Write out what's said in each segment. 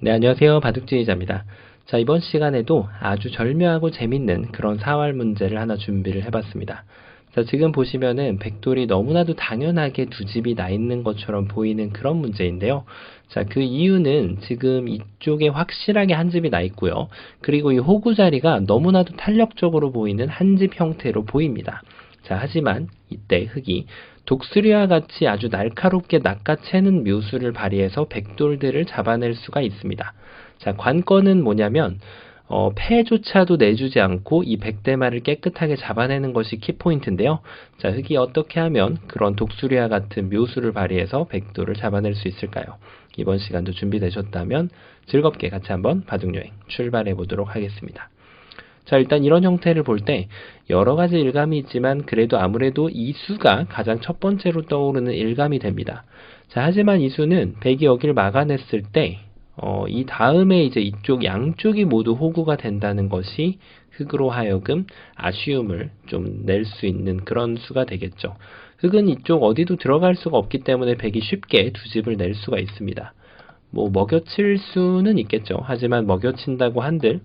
네, 안녕하세요. 바둑지휘자입니다. 자, 이번 시간에도 아주 절묘하고 재밌는 그런 사활 문제를 하나 준비를 해봤습니다. 자, 지금 보시면은 백돌이 너무나도 당연하게 두 집이 나 있는 것처럼 보이는 그런 문제인데요. 자, 그 이유는 지금 이쪽에 확실하게 한 집이 나 있고요. 그리고 이 호구 자리가 너무나도 탄력적으로 보이는 한 집 형태로 보입니다. 자, 하지만 이때 흙이 독수리와 같이 아주 날카롭게 낚아채는 묘수를 발휘해서 백돌들을 잡아낼 수가 있습니다. 자, 관건은 뭐냐면 패조차도 내주지 않고 이 백대마를 깨끗하게 잡아내는 것이 키포인트인데요. 자, 흙이 어떻게 하면 그런 독수리와 같은 묘수를 발휘해서 백돌을 잡아낼 수 있을까요? 이번 시간도 준비되셨다면 즐겁게 같이 한번 바둑여행 출발해 보도록 하겠습니다. 자, 일단 이런 형태를 볼 때 여러 가지 일감이 있지만 그래도 아무래도 이 수가 가장 첫 번째로 떠오르는 일감이 됩니다. 자, 하지만 이 수는 백이 여기를 막아냈을 때 이 다음에 이제 이쪽 양쪽이 모두 호구가 된다는 것이 흙으로 하여금 아쉬움을 좀 낼 수 있는 그런 수가 되겠죠. 흙은 이쪽 어디도 들어갈 수가 없기 때문에 백이 쉽게 두 집을 낼 수가 있습니다. 뭐 먹여칠 수는 있겠죠. 하지만 먹여친다고 한들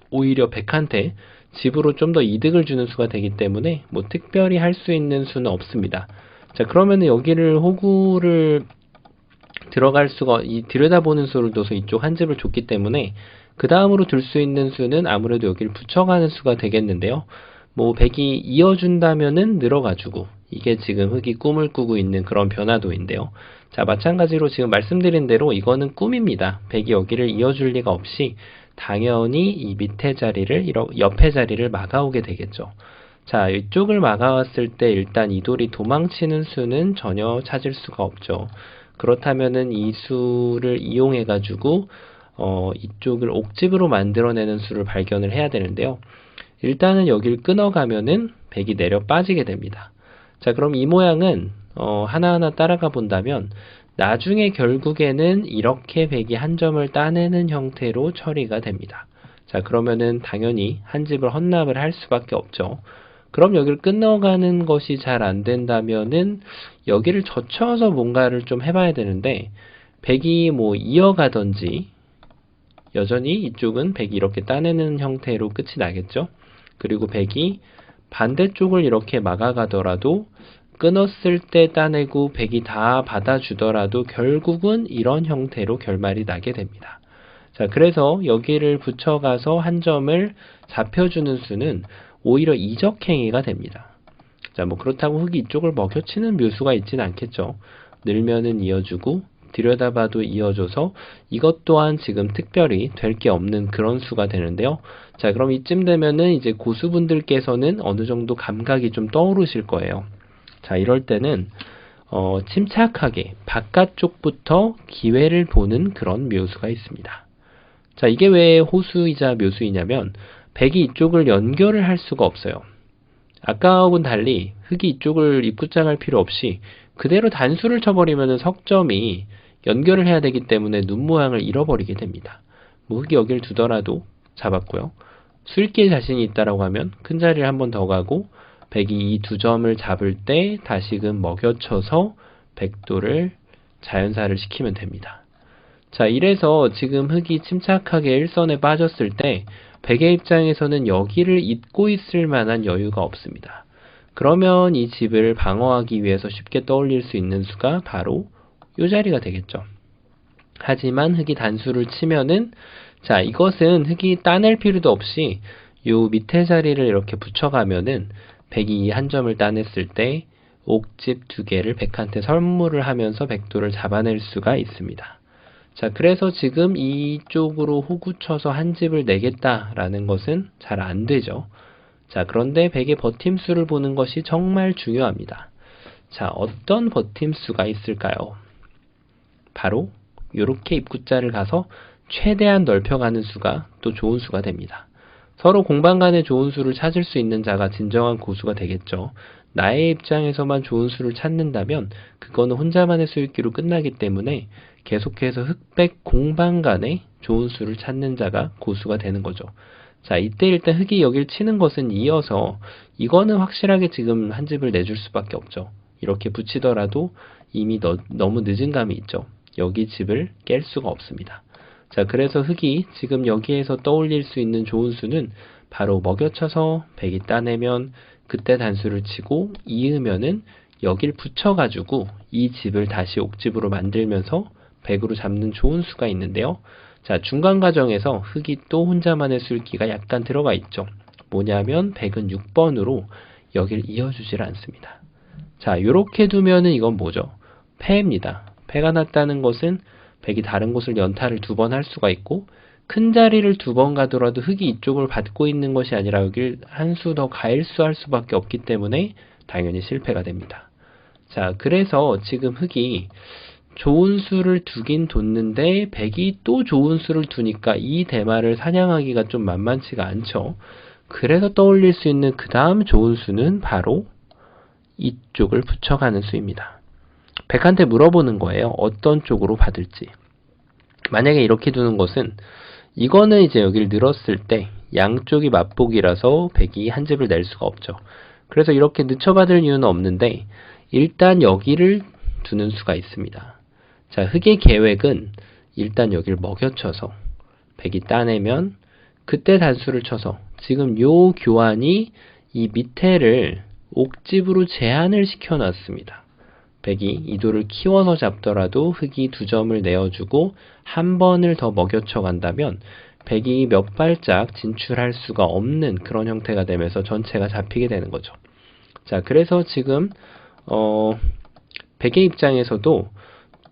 오히려 백한테 집으로 좀 더 이득을 주는 수가 되기 때문에 뭐 특별히 할 수 있는 수는 없습니다. 자, 그러면 여기를 호구를 들어갈 수가 들여다보는 수를 둬서 이쪽 한 집을 줬기 때문에 그 다음으로 둘 수 있는 수는 아무래도 여기를 붙여가는 수가 되겠는데요. 뭐 백이 이어준다면은 늘어가지고 이게 지금 흙이 꿈을 꾸고 있는 그런 변화도인데요. 자, 마찬가지로 지금 말씀드린 대로 이거는 꿈입니다. 백이 여기를 이어줄 리가 없이 당연히 이 밑에 자리를 옆에 자리를 막아오게 되겠죠. 자, 이쪽을 막아왔을 때 일단 이 돌이 도망치는 수는 전혀 찾을 수가 없죠. 그렇다면은 이 수를 이용해 가지고 이쪽을 옥집으로 만들어내는 수를 발견을 해야 되는데요. 일단은 여기를 끊어가면은 백이 내려 빠지게 됩니다. 자, 그럼 이 모양은 하나하나 따라가 본다면 나중에 결국에는 이렇게 백이 한 점을 따내는 형태로 처리가 됩니다. 자, 그러면은 당연히 한 집을 헌납을 할 수밖에 없죠. 그럼 여기를 끊어가는 것이 잘 안 된다면은 여기를 젖혀서 뭔가를 좀 해봐야 되는데 백이 뭐 이어가든지 여전히 이쪽은 백이 이렇게 따내는 형태로 끝이 나겠죠. 그리고 백이 반대쪽을 이렇게 막아가더라도 끊었을 때 따내고 백이 다 받아주더라도 결국은 이런 형태로 결말이 나게 됩니다. 자, 그래서 여기를 붙여가서 한 점을 잡혀주는 수는 오히려 이적행위가 됩니다. 자, 뭐 그렇다고 흙이 이쪽을 먹여치는 묘수가 있지는 않겠죠. 늘면은 이어주고 들여다봐도 이어줘서 이것 또한 지금 특별히 될 게 없는 그런 수가 되는데요. 자, 그럼 이쯤 되면은 이제 고수분들께서는 어느 정도 감각이 좀 떠오르실 거예요. 자, 이럴 때는 침착하게 바깥쪽부터 기회를 보는 그런 묘수가 있습니다. 자, 이게 왜 호수이자 묘수이냐면 백이 이쪽을 연결을 할 수가 없어요. 아까하고는 달리 흙이 이쪽을 입구장할 필요 없이 그대로 단수를 쳐버리면 석점이 연결을 해야 되기 때문에 눈 모양을 잃어버리게 됩니다. 뭐 흙이 여기를 두더라도 잡았고요. 수익기에 자신이 있다라고 하면 큰 자리를 한 번 더 가고 백이 이 두 점을 잡을 때 다시금 먹여쳐서 백도를 자연사를 시키면 됩니다. 자, 이래서 지금 흙이 침착하게 일선에 빠졌을 때 백의 입장에서는 여기를 잇고 있을 만한 여유가 없습니다. 그러면 이 집을 방어하기 위해서 쉽게 떠올릴 수 있는 수가 바로 이 자리가 되겠죠. 하지만 흙이 단수를 치면은 자, 이것은 흙이 따낼 필요도 없이 요 밑에 자리를 이렇게 붙여가면은 백이 이 한 점을 따냈을 때 옥집 두 개를 백한테 선물을 하면서 백도를 잡아낼 수가 있습니다. 자, 그래서 지금 이쪽으로 호구 쳐서 한 집을 내겠다라는 것은 잘 안 되죠. 자, 그런데 백의 버팀수를 보는 것이 정말 중요합니다. 자, 어떤 버팀수가 있을까요? 바로 이렇게 입구자를 가서 최대한 넓혀가는 수가 또 좋은 수가 됩니다. 서로 공방 간에 좋은 수를 찾을 수 있는 자가 진정한 고수가 되겠죠. 나의 입장에서만 좋은 수를 찾는다면 그거는 혼자만의 수익기로 끝나기 때문에 계속해서 흑백 공방 간에 좋은 수를 찾는 자가 고수가 되는 거죠. 자, 이때 일단 흙이 여길 치는 것은 이어서 이거는 확실하게 지금 한 집을 내줄 수밖에 없죠. 이렇게 붙이더라도 이미 너무 늦은 감이 있죠. 여기 집을 깰 수가 없습니다. 자, 그래서 흑이 지금 여기에서 떠올릴 수 있는 좋은 수는 바로 먹여쳐서 백이 따내면 그때 단수를 치고 이으면은 여길 붙여가지고 이 집을 다시 옥집으로 만들면서 백으로 잡는 좋은 수가 있는데요. 자, 중간 과정에서 흑이 또 혼자만의 술기가 약간 들어가 있죠. 뭐냐면 백은 6번으로 여길 이어주질 않습니다. 자, 요렇게 두면은 이건 뭐죠? 패입니다. 패가 났다는 것은 백이 다른 곳을 연타를 2번 할 수가 있고 큰 자리를 2번 가더라도 흑이 이쪽을 받고 있는 것이 아니라 여길 한 수 더 가일수할 수밖에 없기 때문에 당연히 실패가 됩니다. 자, 그래서 지금 흑이 좋은 수를 두긴 뒀는데 백이 또 좋은 수를 두니까 이 대마를 사냥하기가 좀 만만치가 않죠. 그래서 떠올릴 수 있는 그 다음 좋은 수는 바로 이쪽을 붙여가는 수입니다. 백한테 물어보는 거예요. 어떤 쪽으로 받을지. 만약에 이렇게 두는 것은 이거는 이제 여기를 늘었을 때 양쪽이 맞보기라서 백이 한 집을 낼 수가 없죠. 그래서 이렇게 늦춰받을 이유는 없는데 일단 여기를 두는 수가 있습니다. 자, 흑의 계획은 일단 여기를 먹여쳐서 백이 따내면 그때 단수를 쳐서 지금 요 교환이 이 밑에를 옥집으로 제한을 시켜놨습니다. 백이 이 돌을 키워서 잡더라도 흑이 2점을 내어주고 한 번을 더 먹여쳐 간다면 백이 몇 발짝 진출할 수가 없는 그런 형태가 되면서 전체가 잡히게 되는 거죠. 자, 그래서 지금 백의 입장에서도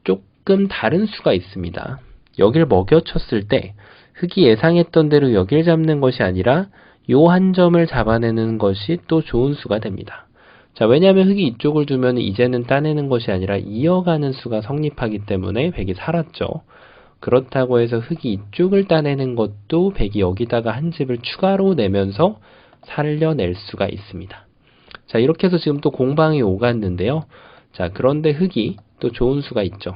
조금 다른 수가 있습니다. 여길 먹여쳤을 때 흑이 예상했던 대로 여길 잡는 것이 아니라 요 한 점을 잡아내는 것이 또 좋은 수가 됩니다. 자, 왜냐하면 흑이 이쪽을 두면 이제는 따내는 것이 아니라 이어가는 수가 성립하기 때문에 백이 살았죠. 그렇다고 해서 흑이 이쪽을 따내는 것도 백이 여기다가 한 집을 추가로 내면서 살려낼 수가 있습니다. 자, 이렇게 해서 지금 또 공방이 오갔는데요. 자, 그런데 흑이 또 좋은 수가 있죠.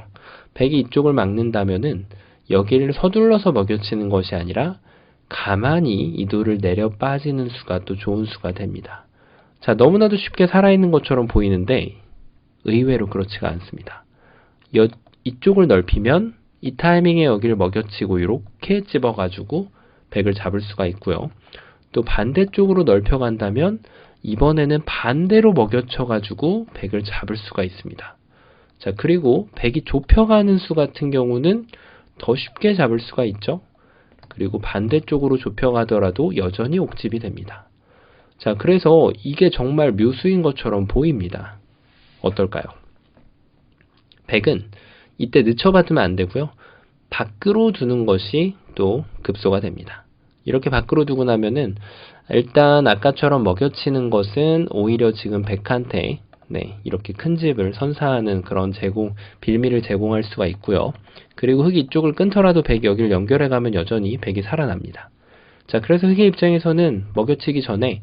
백이 이쪽을 막는다면은 여기를 서둘러서 먹여치는 것이 아니라 가만히 이 돌을 내려 빠지는 수가 또 좋은 수가 됩니다. 자, 너무나도 쉽게 살아있는 것처럼 보이는데 의외로 그렇지가 않습니다. 이쪽을 넓히면 이 타이밍에 여기를 먹여치고 이렇게 찝어가지고 백을 잡을 수가 있고요. 또 반대쪽으로 넓혀간다면 이번에는 반대로 먹여쳐가지고 백을 잡을 수가 있습니다. 자, 그리고 백이 좁혀가는 수 같은 경우는 더 쉽게 잡을 수가 있죠. 그리고 반대쪽으로 좁혀가더라도 여전히 옥집이 됩니다. 자, 그래서 이게 정말 묘수인 것처럼 보입니다. 어떨까요? 백은 이때 늦춰받으면 안 되고요. 밖으로 두는 것이 또 급소가 됩니다. 이렇게 밖으로 두고 나면은 일단 아까처럼 먹여치는 것은 오히려 지금 백한테 이렇게 큰 집을 선사하는 그런 빌미를 제공할 수가 있고요. 그리고 흑이 이쪽을 끊더라도 백이 여기를 연결해 가면 여전히 백이 살아납니다. 자, 그래서 흑의 입장에서는 먹여치기 전에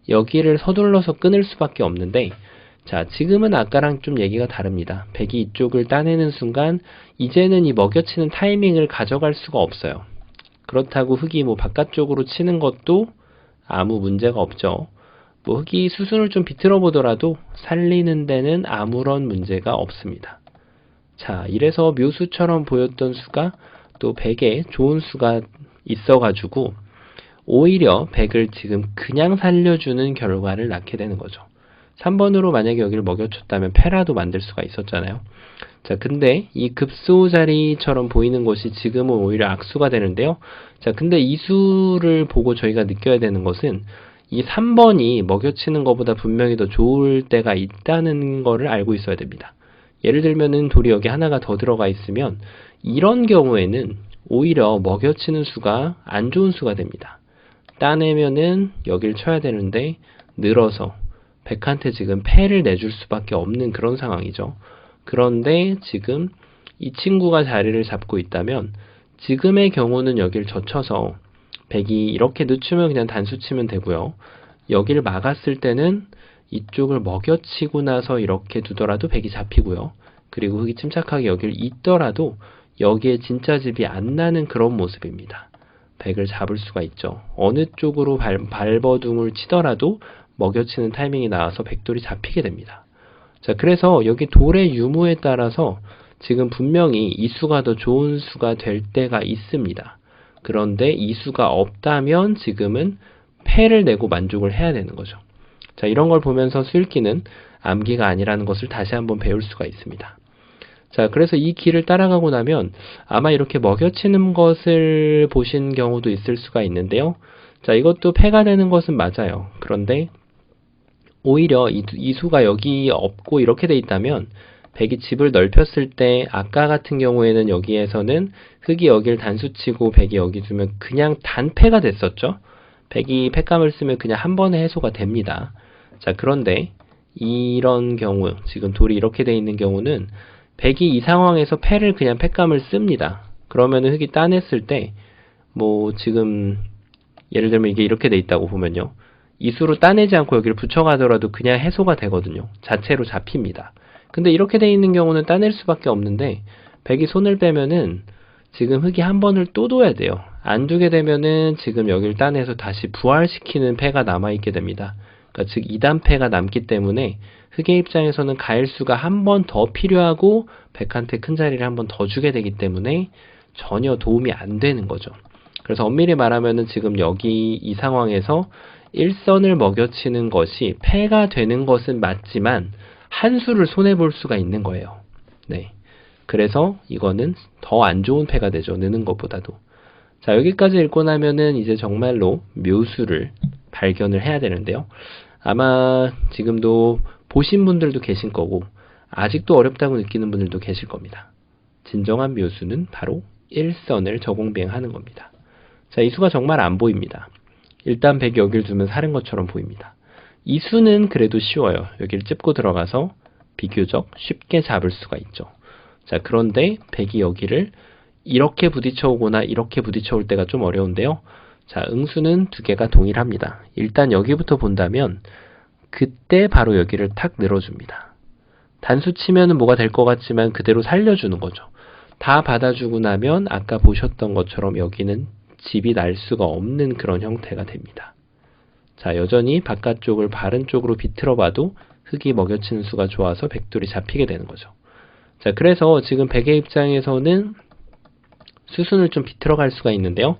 여기를 서둘러서 끊을 수밖에 없는데, 자, 지금은 아까랑 좀 얘기가 다릅니다. 백이 이쪽을 따내는 순간 이제는 이 먹여치는 타이밍을 가져갈 수가 없어요. 그렇다고 흑이 바깥쪽으로 치는 것도 아무 문제가 없죠. 흑이 수순을 좀 비틀어 보더라도 살리는 데는 아무런 문제가 없습니다. 자, 이래서 묘수처럼 보였던 수가 또 백에 좋은 수가 있어가지고 오히려 백을 지금 그냥 살려주는 결과를 낳게 되는 거죠. 3번으로 만약에 여기를 먹여줬다면 패라도 만들 수가 있었잖아요. 자, 근데 이 급소 자리처럼 보이는 것이 지금은 오히려 악수가 되는데요. 자, 근데 이 수를 보고 저희가 느껴야 되는 것은 이 3번이 먹여치는 것보다 분명히 더 좋을 때가 있다는 거를 알고 있어야 됩니다. 예를 들면은 돌이 여기 하나가 더 들어가 있으면 이런 경우에는 오히려 먹여치는 수가 안 좋은 수가 됩니다. 따내면은 여길 쳐야 되는데 늘어서 백한테 지금 패를 내줄 수밖에 없는 그런 상황이죠. 그런데 지금 이 친구가 자리를 잡고 있다면 지금의 경우는 여길 젖혀서 백이 이렇게 늦추면 그냥 단수 치면 되고요. 여기를 막았을 때는 이쪽을 먹여치고 나서 이렇게 두더라도 백이 잡히고요. 그리고 흑이 침착하게 여기를 잇더라도 여기에 진짜 집이 안 나는 그런 모습입니다. 백을 잡을 수가 있죠. 어느 쪽으로 발버둥을 치더라도 먹여치는 타이밍이 나와서 백돌이 잡히게 됩니다. 자, 그래서 여기 돌의 유무에 따라서 지금 분명히 이 수가 더 좋은 수가 될 때가 있습니다. 그런데 이 수가 없다면 지금은 패를 내고 만족을 해야 되는 거죠. 자, 이런 걸 보면서 수읽기는 암기가 아니라는 것을 다시 한번 배울 수가 있습니다. 자, 그래서 이 길을 따라가고 나면 아마 이렇게 먹여치는 것을 보신 경우도 있을 수가 있는데요. 자, 이것도 패가 되는 것은 맞아요. 그런데 오히려 이 수가 여기 없고 이렇게 돼 있다면 백이 집을 넓혔을 때 아까 같은 경우에는 여기에서는 흙이 여기를 단수치고 백이 여기 두면 그냥 단패가 됐었죠. 백이 패감을 쓰면 그냥 한 번에 해소가 됩니다. 자, 그런데 이런 경우, 지금 돌이 이렇게 돼 있는 경우는 백이 이 상황에서 패를 그냥 패감을 씁니다. 그러면은 흙이 따냈을 때 뭐 지금 예를 들면 이게 이렇게 돼 있다고 보면요. 이 수로 따내지 않고 여기를 붙여가더라도 그냥 해소가 되거든요. 자체로 잡힙니다. 근데 이렇게 돼 있는 경우는 따낼 수밖에 없는데 백이 손을 빼면은 지금 흙이 한 번을 또 둬야 돼요. 안 두게 되면은 지금 여기를 따내서 다시 부활시키는 패가 남아있게 됩니다. 그러니까 즉 2단 패가 남기 때문에 흙의 입장에서는 가일수가 한 번 더 필요하고 백한테 큰 자리를 한 번 더 주게 되기 때문에 전혀 도움이 안 되는 거죠. 그래서 엄밀히 말하면은 지금 여기 이 상황에서 일선을 먹여치는 것이 패가 되는 것은 맞지만 한 수를 손해볼 수가 있는 거예요. 네. 그래서 이거는 더 안 좋은 패가 되죠. 느는 것보다도. 자, 여기까지 읽고 나면은 이제 정말로 묘수를 발견을 해야 되는데요. 아마 지금도 보신 분들도 계신 거고 아직도 어렵다고 느끼는 분들도 계실 겁니다. 진정한 묘수는 바로 일선을 저공비행하는 겁니다. 자, 이 수가 정말 안 보입니다. 일단 백이 여기를 두면 사는 것처럼 보입니다. 이 수는 그래도 쉬워요. 여기를 찝고 들어가서 비교적 쉽게 잡을 수가 있죠. 자, 그런데 백이 여기를 이렇게 부딪혀 오거나 이렇게 부딪혀 올 때가 좀 어려운데요. 자, 응수는 두 개가 동일합니다. 일단 여기부터 본다면 그때 바로 여기를 탁 늘어줍니다. 단수 치면은 뭐가 될 것 같지만 그대로 살려주는 거죠. 다 받아주고 나면 아까 보셨던 것처럼 여기는 집이 날 수가 없는 그런 형태가 됩니다. 자, 여전히 바깥쪽을 바른 쪽으로 비틀어 봐도 흙이 먹여치는 수가 좋아서 백돌이 잡히게 되는 거죠. 자, 그래서 지금 백의 입장에서는 수순을 좀 비틀어 갈 수가 있는데요.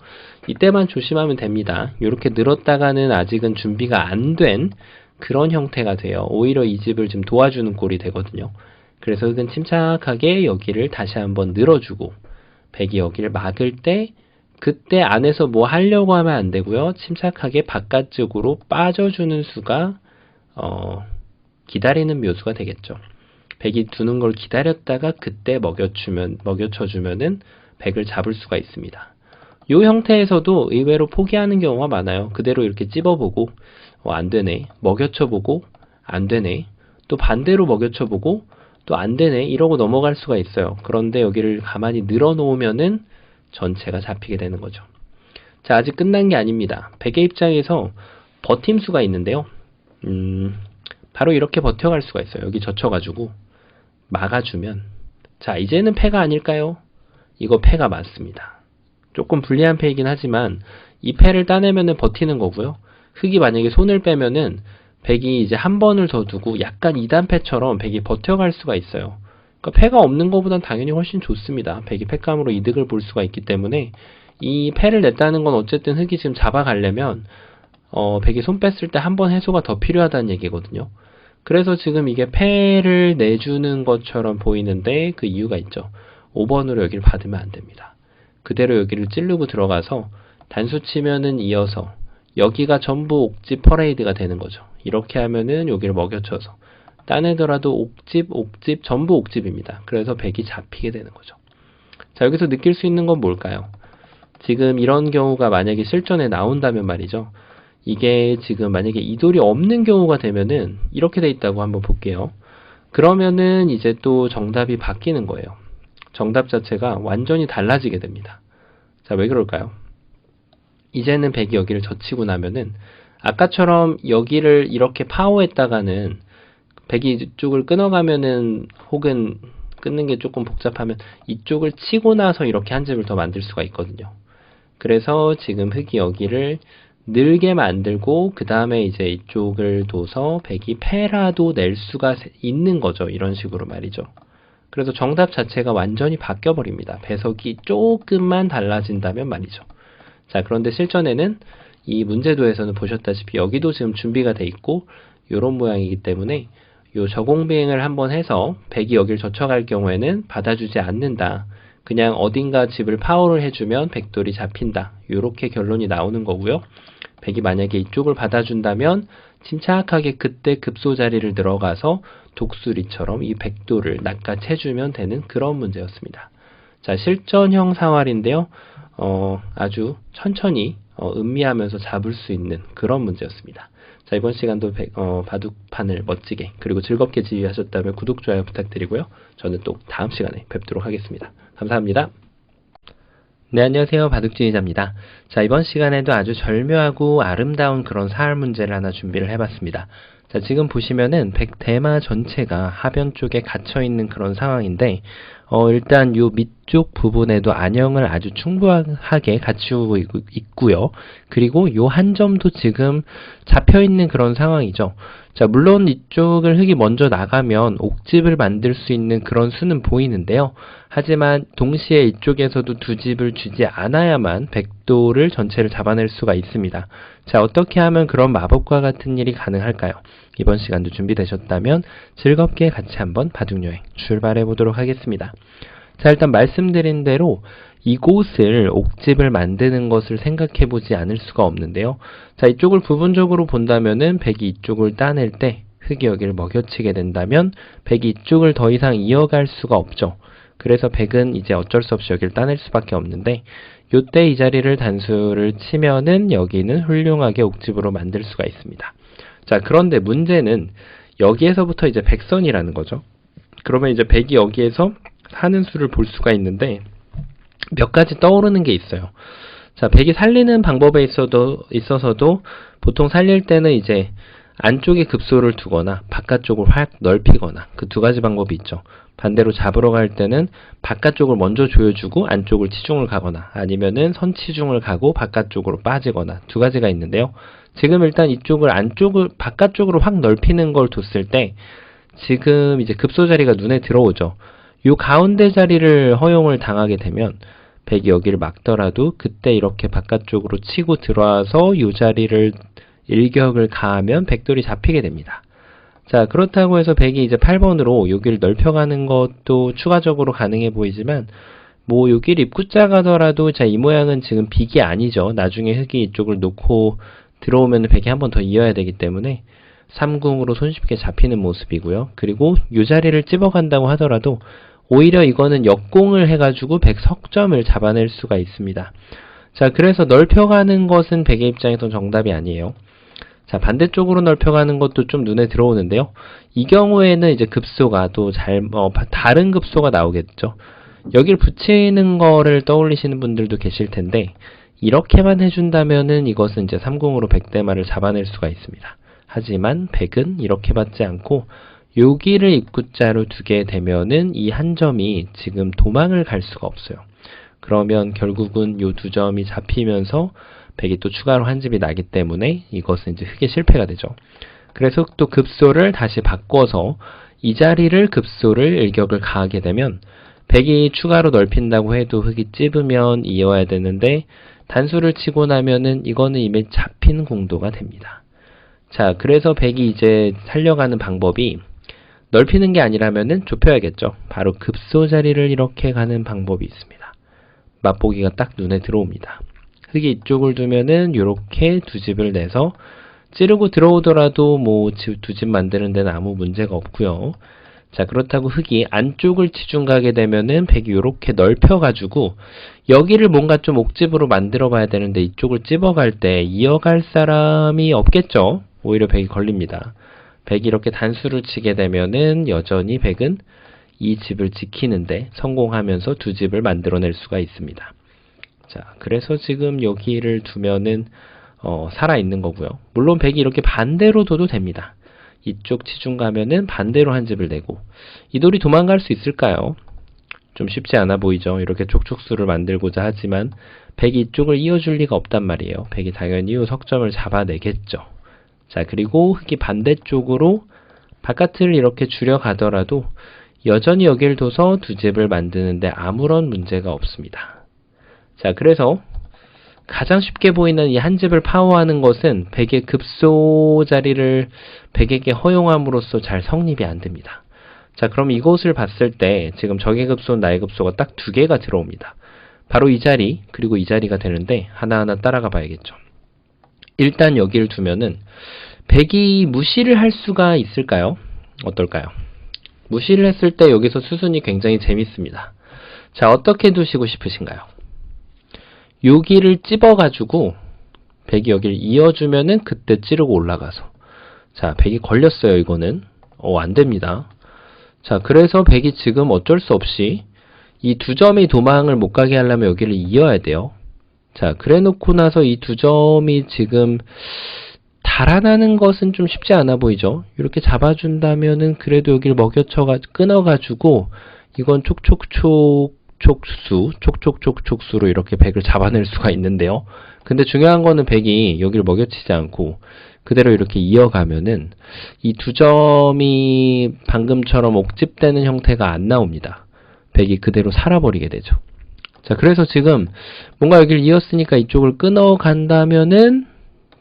이때만 조심하면 됩니다. 이렇게 늘었다가는 아직은 준비가 안 된 그런 형태가 돼요. 오히려 이 집을 좀 도와주는 꼴이 되거든요. 그래서 흙은 침착하게 여기를 다시 한번 늘어주고 백이 여기를 막을 때 그때 안에서 뭐 하려고 하면 안 되고요. 침착하게 바깥쪽으로 빠져주는 수가 기다리는 묘수가 되겠죠. 백이 두는 걸 기다렸다가 그때 먹여쳐주면은 백을 잡을 수가 있습니다. 이 형태에서도 의외로 포기하는 경우가 많아요. 그대로 이렇게 찝어보고 안 되네. 먹여쳐보고 안 되네. 또 반대로 먹여쳐보고 또 안 되네. 이러고 넘어갈 수가 있어요. 그런데 여기를 가만히 늘어놓으면은 전체가 잡히게 되는 거죠. 자, 아직 끝난 게 아닙니다. 백의 입장에서 버팀수가 있는데요. 바로 이렇게 버텨갈 수가 있어요. 여기 젖혀가지고 막아주면 자, 이제는 패가 아닐까요? 이거 패가 맞습니다. 조금 불리한 패이긴 하지만 이 패를 따내면은 버티는 거고요. 흙이 만약에 손을 빼면은 백이 이제 한 번을 더 두고 약간 2단 패처럼 백이 버텨갈 수가 있어요. 그러니까 패가 없는 것보단 당연히 훨씬 좋습니다. 백이 패감으로 이득을 볼 수가 있기 때문에 이 패를 냈다는 건 어쨌든 흙이 지금 잡아가려면 백이 손 뺐을 때 한 번 해소가 더 필요하다는 얘기거든요. 그래서 지금 이게 패를 내주는 것처럼 보이는데 그 이유가 있죠. 5번으로 여기를 받으면 안 됩니다. 그대로 여기를 찌르고 들어가서 단수 치면은 이어서 여기가 전부 옥집 퍼레이드가 되는 거죠. 이렇게 하면은 여기를 먹여쳐서 따내더라도 옥집 전부 옥집입니다. 그래서 백이 잡히게 되는 거죠. 자, 여기서 느낄 수 있는 건 뭘까요? 지금 이런 경우가 만약에 실전에 나온다면 말이죠. 이게 지금 만약에 이 돌이 없는 경우가 되면은 이렇게 돼 있다고 한번 볼게요. 그러면은 이제 또 정답이 바뀌는 거예요. 정답 자체가 완전히 달라지게 됩니다. 자, 왜 그럴까요? 이제는 백이 여기를 젖히고 나면은 아까처럼 여기를 이렇게 파워했다가는 백이 이쪽을 끊어가면은 혹은 끊는 게 조금 복잡하면 이쪽을 치고 나서 이렇게 한 집을 더 만들 수가 있거든요. 그래서 지금 흙이 여기를 늘게 만들고 그 다음에 이제 이쪽을 둬서 백이 패라도 낼 수가 있는 거죠. 이런 식으로 말이죠. 그래서 정답 자체가 완전히 바뀌어 버립니다. 배석이 조금만 달라진다면 말이죠. 자, 그런데 실전에는 이 문제도에서는 보셨다시피 여기도 지금 준비가 돼 있고 이런 모양이기 때문에 요 저공 비행을 한번 해서 백이 여길 젖혀갈 경우에는 받아주지 않는다. 그냥 어딘가 집을 파워를 해주면 백돌이 잡힌다. 이렇게 결론이 나오는 거고요. 백이 만약에 이쪽을 받아준다면 침착하게 그때 급소 자리를 들어가서 독수리처럼 이 백돌을 낚아채주면 되는 그런 문제였습니다. 자, 실전형 사활인데요. 아주 천천히 음미하면서 잡을 수 있는 그런 문제였습니다. 자, 이번 시간도 바둑판을 멋지게 그리고 즐겁게 지휘하셨다면 구독, 좋아요 부탁드리고요. 저는 또 다음 시간에 뵙도록 하겠습니다. 감사합니다. 네, 안녕하세요. 바둑지휘자입니다. 자, 이번 시간에도 아주 절묘하고 아름다운 그런 사활 문제를 하나 준비를 해봤습니다. 자, 지금 보시면은 백대마 전체가 하변 쪽에 갇혀있는 그런 상황인데 일단 요 밑쪽 부분에도 안형을 아주 충분하게 갖추고 있고요. 그리고 요 한 점도 지금 잡혀있는 그런 상황이죠. 자, 물론 이쪽을 흙이 먼저 나가면 옥집을 만들 수 있는 그런 수는 보이는데요. 하지만 동시에 이쪽에서도 두 집을 주지 않아야만 백도를 전체를 잡아낼 수가 있습니다. 자, 어떻게 하면 그런 마법과 같은 일이 가능할까요? 이번 시간도 준비되셨다면 즐겁게 같이 한번 바둑여행 출발해 보도록 하겠습니다. 자, 일단 말씀드린 대로 이곳을 옥집을 만드는 것을 생각해 보지 않을 수가 없는데요. 자, 이쪽을 부분적으로 본다면은 백이 이쪽을 따낼 때 흙이 여기를 먹여치게 된다면 백이 이쪽을 더 이상 이어갈 수가 없죠. 그래서 백은 이제 어쩔 수 없이 여기를 따낼 수밖에 없는데 요때 이 자리를 단수를 치면은 여기는 훌륭하게 옥집으로 만들 수가 있습니다. 자, 그런데 문제는 여기에서부터 이제 백선이라는 거죠. 그러면 이제 백이 여기에서 사는 수를 볼 수가 있는데 몇 가지 떠오르는 게 있어요. 자, 백이 살리는 방법에 있어서도 보통 살릴 때는 이제 안쪽에 급소를 두거나 바깥쪽을 확 넓히거나 그 두 가지 방법이 있죠. 반대로 잡으러 갈 때는 바깥쪽을 먼저 조여주고 안쪽을 치중을 가거나 아니면은 선치중을 가고 바깥쪽으로 빠지거나 두 가지가 있는데요. 지금 일단 이쪽을 바깥쪽으로 확 넓히는 걸 뒀을 때 지금 이제 급소 자리가 눈에 들어오죠. 요 가운데 자리를 허용을 당하게 되면 백이 여기를 막더라도 그때 이렇게 바깥쪽으로 치고 들어와서 요 자리를 일격을 가하면 백돌이 잡히게 됩니다. 자, 그렇다고 해서 백이 이제 8번으로 여기를 넓혀가는 것도 추가적으로 가능해 보이지만 뭐 여기를 입구자 가더라도 자, 이 모양은 지금 빅이 아니죠. 나중에 흙이 이쪽을 놓고 들어오면 백이 한 번 더 이어야 되기 때문에 3궁으로 손쉽게 잡히는 모습이고요. 그리고 이 자리를 찝어간다고 하더라도 오히려 이거는 역공을 해가지고 백 석점을 잡아낼 수가 있습니다. 자, 그래서 넓혀가는 것은 백의 입장에선 정답이 아니에요. 자, 반대쪽으로 넓혀가는 것도 좀 눈에 들어오는데요. 이 경우에는 이제 급소가 또 다른 급소가 나오겠죠. 여기를 붙이는 거를 떠올리시는 분들도 계실 텐데 이렇게만 해준다면은 이것은 이제 3궁으로 백대마를 잡아낼 수가 있습니다. 하지만 백은 이렇게 받지 않고 여기를 입구자로 두게 되면은 이 한 점이 지금 도망을 갈 수가 없어요. 그러면 결국은 요 두 점이 잡히면서 백이 또 추가로 한 집이 나기 때문에 이것은 이제 흙의 실패가 되죠. 그래서 또 급소를 다시 바꿔서 이 자리를 급소를 일격을 가하게 되면 백이 추가로 넓힌다고 해도 흙이 찝으면 이어야 되는데 단수를 치고 나면은 이거는 이미 잡힌 공도가 됩니다. 자, 그래서 백이 이제 살려가는 방법이 넓히는 게 아니라면은 좁혀야겠죠. 바로 급소 자리를 이렇게 가는 방법이 있습니다. 맛보기가 딱 눈에 들어옵니다. 흙이 이쪽을 두면은 이렇게 두 집을 내서 찌르고 들어오더라도 뭐 두 집 만드는 데는 아무 문제가 없고요. 자, 그렇다고 흙이 안쪽을 치중 가게 되면은 백이 이렇게 넓혀가지고 여기를 뭔가 좀 옥집으로 만들어 봐야 되는데 이쪽을 찝어갈 때 이어갈 사람이 없겠죠. 오히려 백이 걸립니다. 백이 이렇게 단수를 치게 되면은 여전히 백은 이 집을 지키는데 성공하면서 두 집을 만들어낼 수가 있습니다. 자, 그래서 지금 여기를 두면은 살아있는 거고요. 물론 백이 이렇게 반대로 둬도 됩니다. 이쪽 치중 가면은 반대로 한 집을 내고 이 돌이 도망갈 수 있을까요? 좀 쉽지 않아 보이죠. 이렇게 촉촉수를 만들고자 하지만 백이 이쪽을 이어줄 리가 없단 말이에요. 백이 당연히 이 석점을 잡아내겠죠. 자, 그리고 흙이 반대쪽으로 바깥을 이렇게 줄여가더라도 여전히 여기를 둬서 두 집을 만드는데 아무런 문제가 없습니다. 자, 그래서 가장 쉽게 보이는 이 한 집을 파워하는 것은 백의 급소 자리를 백에게 허용함으로써 잘 성립이 안 됩니다. 자, 그럼 이것을 봤을 때 지금 적의 급소, 나의 급소가 딱 두 개가 들어옵니다. 바로 이 자리, 그리고 이 자리가 되는데 하나하나 따라가 봐야겠죠. 일단 여기를 두면은 백이 무시를 할 수가 있을까요? 어떨까요? 무시를 했을 때 여기서 수순이 굉장히 재밌습니다. 자, 어떻게 두시고 싶으신가요? 여기를 찝어가지고 백이 여기를 이어주면은 그때 찌르고 올라가서, 자, 백이 걸렸어요. 이거는 안 됩니다. 자, 그래서 백이 지금 어쩔 수 없이 이 두 점이 도망을 못 가게 하려면 여기를 이어야 돼요. 자, 그래 놓고 나서 이 두 점이 지금 달아나는 것은 좀 쉽지 않아 보이죠? 이렇게 잡아준다면은 그래도 여기를 끊어가지고 이건 촉촉촉촉수로 이렇게 백을 잡아낼 수가 있는데요. 근데 중요한 거는 백이 여기를 먹여치지 않고 그대로 이렇게 이어가면은 이 두 점이 방금처럼 옥집되는 형태가 안 나옵니다. 백이 그대로 살아버리게 되죠. 자, 그래서 지금 뭔가 여기를 이었으니까 이쪽을 끊어간다면은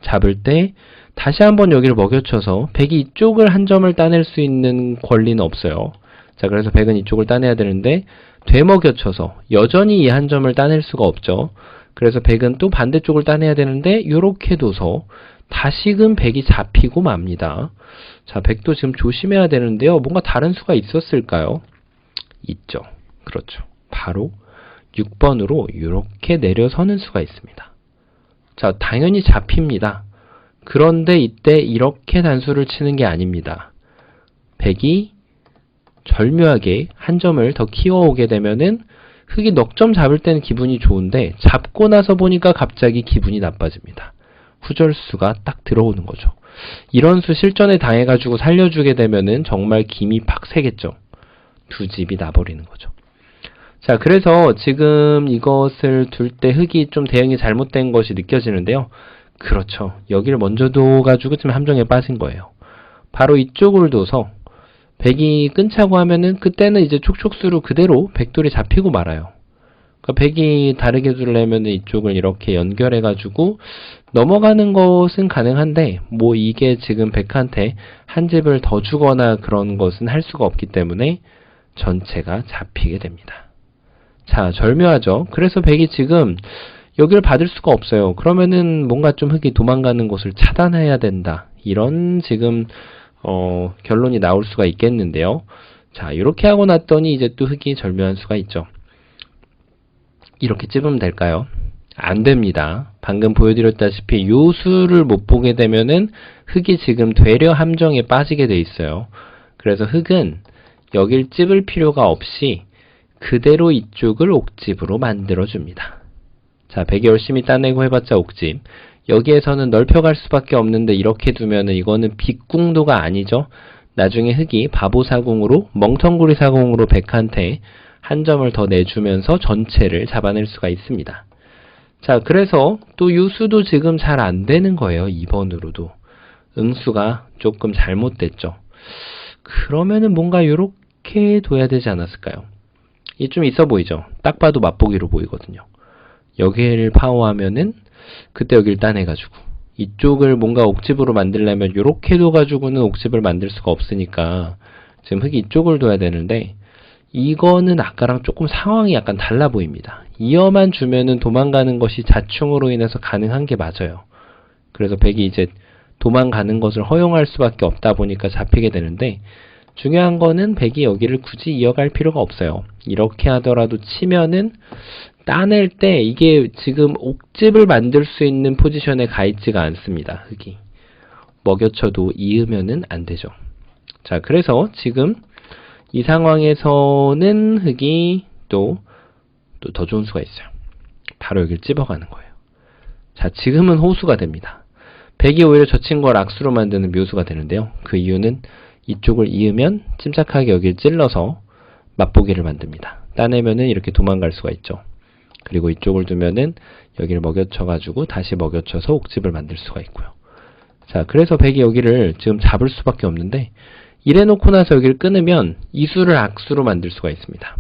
잡을 때 다시 한번 여기를 먹여쳐서 백이 이쪽을 한 점을 따낼 수 있는 권리는 없어요. 자, 그래서 백은 이쪽을 따내야 되는데 되먹여쳐서 여전히 이 한 점을 따낼 수가 없죠. 그래서 백은 또 반대쪽을 따내야 되는데 요렇게 둬서 다시금 백이 잡히고 맙니다. 자, 백도 지금 조심해야 되는데요. 뭔가 다른 수가 있었을까요? 있죠. 그렇죠. 바로 6번으로 이렇게 내려서는 수가 있습니다. 자, 당연히 잡힙니다. 그런데 이때 이렇게 단수를 치는 게 아닙니다. 백이 절묘하게 한 점을 더 키워오게 되면은 흑이 넉 점 잡을 때는 기분이 좋은데 잡고 나서 보니까 갑자기 기분이 나빠집니다. 후절수가 딱 들어오는 거죠. 이런 수 실전에 당해가지고 살려주게 되면은 정말 김이 팍 새겠죠. 두 집이 나버리는 거죠. 자, 그래서 지금 이것을 둘 때 흑이 좀 대응이 잘못된 것이 느껴지는데요. 그렇죠. 여기를 먼저 둬가지고 지금 함정에 빠진 거예요. 바로 이쪽을 둬서 백이 끊자고 하면은 그때는 이제 촉촉수로 그대로 백돌이 잡히고 말아요. 그러니까 백이 다르게 두려면은 이쪽을 이렇게 연결해가지고 넘어가는 것은 가능한데 뭐 이게 지금 백한테 한 집을 더 주거나 그런 것은 할 수가 없기 때문에 전체가 잡히게 됩니다. 자, 절묘하죠. 그래서 백이 지금 여기를 받을 수가 없어요. 그러면은 뭔가 좀 흑이 도망가는 곳을 차단해야 된다. 이런 지금 결론이 나올 수가 있겠는데요. 자, 이렇게 하고 났더니 이제 또 흑이 절묘한 수가 있죠. 이렇게 찝으면 될까요? 안 됩니다. 방금 보여드렸다시피 요 수를 못 보게 되면은 흑이 지금 되려 함정에 빠지게 돼 있어요. 그래서 흑은 여길 찝을 필요가 없이 그대로 이쪽을 옥집으로 만들어줍니다. 자, 백이 열심히 따내고 해봤자 옥집. 여기에서는 넓혀갈 수밖에 없는데 이렇게 두면은 이거는 빗궁도가 아니죠. 나중에 흑이 바보사궁으로 멍텅구리 사궁으로 백한테 한 점을 더 내주면서 전체를 잡아낼 수가 있습니다. 자, 그래서 또 유수도 지금 잘 안 되는 거예요. 2번으로도. 응수가 조금 잘못됐죠. 그러면은 뭔가 이렇게 둬야 되지 않았을까요? 이 좀 있어 보이죠? 딱 봐도 맛보기로 보이거든요. 여기를 파워하면은 그때 여기를 따내가지고 이쪽을 뭔가 옥집으로 만들려면 이렇게 둬가지고는 옥집을 만들 수가 없으니까 지금 흑이 이쪽을 둬야 되는데 이거는 아까랑 조금 상황이 약간 달라 보입니다. 이어만 주면은 도망가는 것이 자충으로 인해서 가능한 게 맞아요. 그래서 백이 이제 도망가는 것을 허용할 수밖에 없다 보니까 잡히게 되는데 중요한 거는 백이 여기를 굳이 이어갈 필요가 없어요. 이렇게 하더라도 치면은 따낼 때 이게 지금 옥집을 만들 수 있는 포지션에 가 있지가 않습니다. 흑이. 먹여쳐도 이으면은 안 되죠. 자, 그래서 지금 이 상황에서는 흑이 또 더 좋은 수가 있어요. 바로 여기를 찝어가는 거예요. 자, 지금은 호수가 됩니다. 백이 오히려 저 친구를 악수로 만드는 묘수가 되는데요. 그 이유는 이쪽을 이으면 침착하게 여기를 찔러서 맛보기를 만듭니다. 따내면은 이렇게 도망갈 수가 있죠. 그리고 이쪽을 두면은 여기를 먹여쳐가지고 다시 먹여쳐서 옥집을 만들 수가 있고요. 자, 그래서 백이 여기를 지금 잡을 수밖에 없는데 이래놓고 나서 여기를 끊으면 이수를 악수로 만들 수가 있습니다.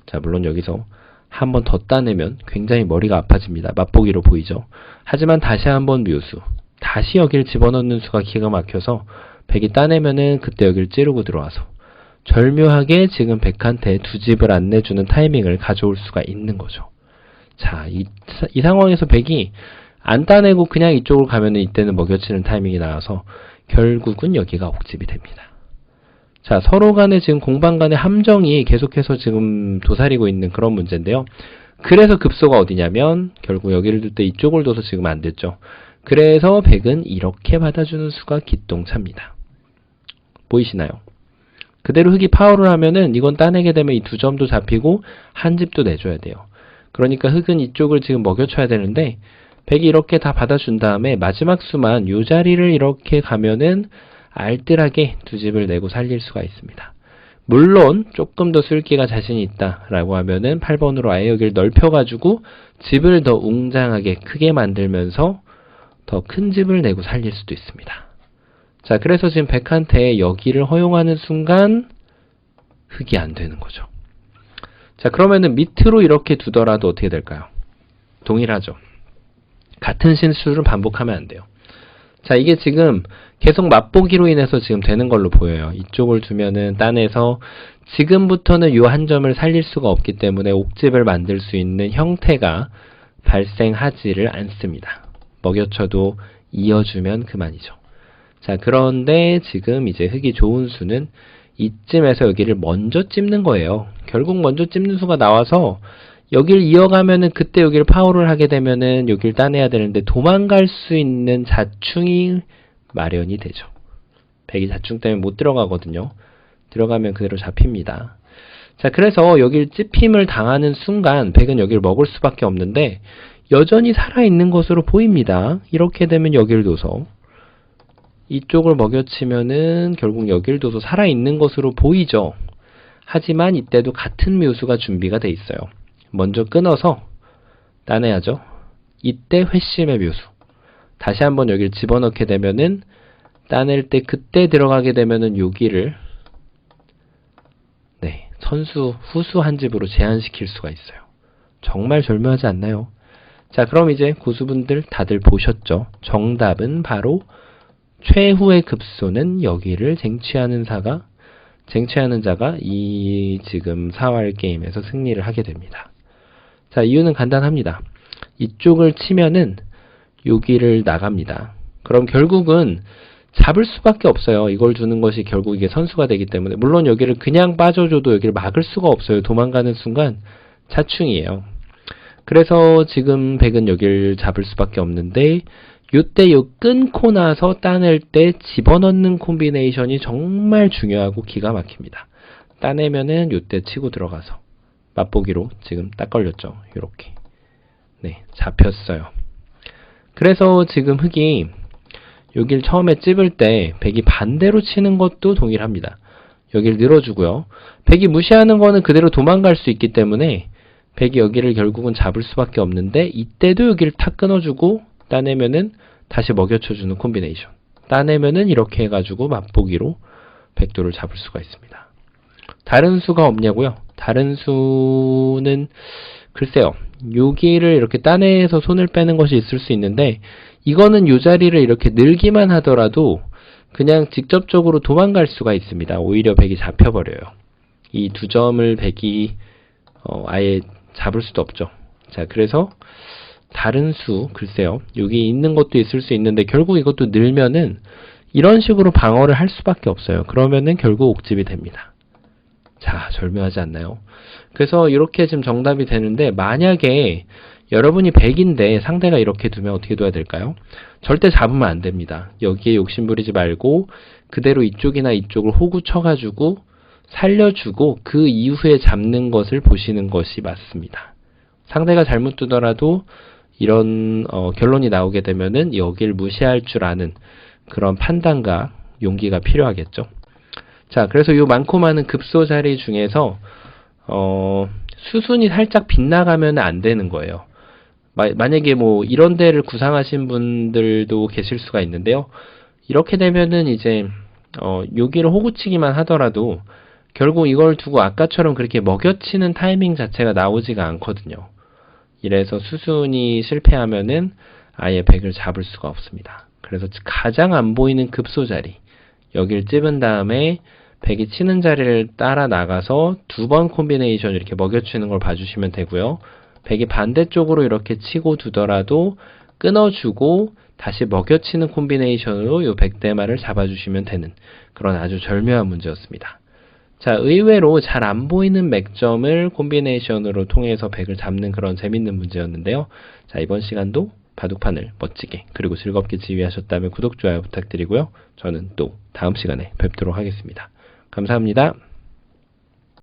자, 물론 여기서 한 번 더 따내면 굉장히 머리가 아파집니다. 맛보기로 보이죠. 하지만 다시 한번 묘수, 다시 여기를 집어넣는 수가 기가 막혀서 백이 따내면은 그때 여기를 찌르고 들어와서 절묘하게 지금 백한테 두 집을 안 내주는 타이밍을 가져올 수가 있는 거죠. 자, 이 상황에서 백이 안 따내고 그냥 이쪽으로 가면은 이때는 먹여치는 타이밍이 나와서 결국은 여기가 옥집이 됩니다. 자, 서로 간에 지금 공방 간의 함정이 계속해서 지금 도사리고 있는 그런 문제인데요. 그래서 급소가 어디냐면 결국 여기를 둘 때 이쪽을 둬서 지금 안 됐죠. 그래서 백은 이렇게 받아주는 수가 기똥차입니다. 보이시나요? 그대로 흑이 파워를 하면은 이건 따내게 되면 이 두 점도 잡히고 한 집도 내줘야 돼요. 그러니까 흑은 이쪽을 지금 먹여쳐야 되는데 백이 이렇게 다 받아준 다음에 마지막 수만 이 자리를 이렇게 가면은 알뜰하게 두 집을 내고 살릴 수가 있습니다. 물론 조금 더 쓸기가 자신이 있다라고 하면은 8번으로 아예 여기를 넓혀가지고 집을 더 웅장하게 크게 만들면서 더 큰 집을 내고 살릴 수도 있습니다. 자, 그래서 지금 백한테 여기를 허용하는 순간 흑이 안 되는 거죠. 자, 그러면은 밑으로 이렇게 두더라도 어떻게 될까요? 동일하죠. 같은 실수를 반복하면 안 돼요. 자, 이게 지금 계속 맛보기로 인해서 지금 되는 걸로 보여요. 이쪽을 두면은 따내서 지금부터는 요 한 점을 살릴 수가 없기 때문에 옥집을 만들 수 있는 형태가 발생하지를 않습니다. 먹여쳐도 이어주면 그만이죠. 자, 그런데 지금 이제 흑이 좋은 수는 이쯤에서 여기를 먼저 찝는 거예요. 결국 먼저 찝는 수가 나와서 여기를 이어가면은 그때 여기를 파워를 하게 되면은 여기를 따내야 되는데 도망갈 수 있는 자충이 마련이 되죠. 백이 자충 때문에 못 들어가거든요. 들어가면 그대로 잡힙니다. 자, 그래서 여기를 찝힘을 당하는 순간 백은 여기를 먹을 수밖에 없는데 여전히 살아있는 것으로 보입니다. 이렇게 되면 여기를 둬서 이쪽을 먹여치면은 결국 여기를 둬서 살아있는 것으로 보이죠. 하지만 이때도 같은 묘수가 준비가 돼 있어요. 먼저 끊어서 따내야죠. 이때 회심의 묘수. 다시 한번 여기를 집어넣게 되면은 따낼 때 그때 들어가게 되면은 여기를 선수 후수 한 집으로 제한시킬 수가 있어요. 정말 절묘하지 않나요? 자, 그럼 이제 고수분들 다들 보셨죠? 정답은 바로 최후의 급소는 여기를 쟁취하는 자가 이 지금 사활 게임에서 승리를 하게 됩니다. 자, 이유는 간단합니다. 이쪽을 치면은 여기를 나갑니다. 그럼 결국은 잡을 수밖에 없어요. 이걸 주는 것이 결국 이게 선수가 되기 때문에. 물론 여기를 그냥 빠져줘도 여기를 막을 수가 없어요. 도망가는 순간 차충이에요. 그래서 지금 백은 여기를 잡을 수밖에 없는데 요때 요 끊고 나서 따낼 때 집어넣는 콤비네이션이 정말 중요하고 기가 막힙니다. 따내면은 요때 치고 들어가서 맛보기로 지금 딱 걸렸죠. 요렇게. 잡혔어요. 그래서 지금 흑이 여길 처음에 찝을 때 백이 반대로 치는 것도 동일합니다. 여기를 늘어주고요. 백이 무시하는 거는 그대로 도망갈 수 있기 때문에 백이 여기를 결국은 잡을 수밖에 없는데 이때도 여기를 탁 끊어주고 따내면은 다시 먹여쳐주는 콤비네이션. 따내면은 이렇게 해가지고 맛보기로 백도를 잡을 수가 있습니다. 다른 수가 없냐고요? 다른 수는 글쎄요. 여기를 이렇게 따내서 손을 빼는 것이 있을 수 있는데 이거는 이 자리를 이렇게 늘기만 하더라도 그냥 직접적으로 도망갈 수가 있습니다. 오히려 백이 잡혀버려요. 이 두 점을 백이 아예 잡을 수도 없죠. 자, 그래서 다른 수, 글쎄요. 여기 있는 것도 있을 수 있는데 결국 이것도 늘면은 이런 식으로 방어를 할 수밖에 없어요. 그러면은 결국 옥집이 됩니다. 자, 절묘하지 않나요? 그래서 이렇게 지금 정답이 되는데 만약에 여러분이 100인데 상대가 이렇게 두면 어떻게 둬야 될까요? 절대 잡으면 안 됩니다. 여기에 욕심 부리지 말고 그대로 이쪽이나 이쪽을 호구 쳐가지고 살려주고 그 이후에 잡는 것을 보시는 것이 맞습니다. 상대가 잘못 두더라도 이런 결론이 나오게 되면은 여길 무시할 줄 아는 그런 판단과 용기가 필요하겠죠. 자, 그래서 요 많고 많은 급소 자리 중에서 수순이 살짝 빗나가면 안 되는 거예요. 만약에 뭐 이런 데를 구상하신 분들도 계실 수가 있는데요. 이렇게 되면은 이제 여기를 호구치기만 하더라도 결국 이걸 두고 아까처럼 그렇게 먹여치는 타이밍 자체가 나오지가 않거든요. 이래서 수순이 실패하면은 아예 백을 잡을 수가 없습니다. 그래서 가장 안 보이는 급소 자리, 여기를 찝은 다음에 백이 치는 자리를 따라 나가서 두 번 콤비네이션 이렇게 먹여치는 걸 봐주시면 되고요. 백이 반대쪽으로 이렇게 치고 두더라도 끊어주고 다시 먹여치는 콤비네이션으로 이 백대마를 잡아주시면 되는 그런 아주 절묘한 문제였습니다. 자, 의외로 잘 안 보이는 맥점을 콤비네이션으로 통해서 백을 잡는 그런 재밌는 문제였는데요. 자, 이번 시간도 바둑판을 멋지게 그리고 즐겁게 지휘하셨다면 구독, 좋아요 부탁드리고요. 저는 또 다음 시간에 뵙도록 하겠습니다. 감사합니다.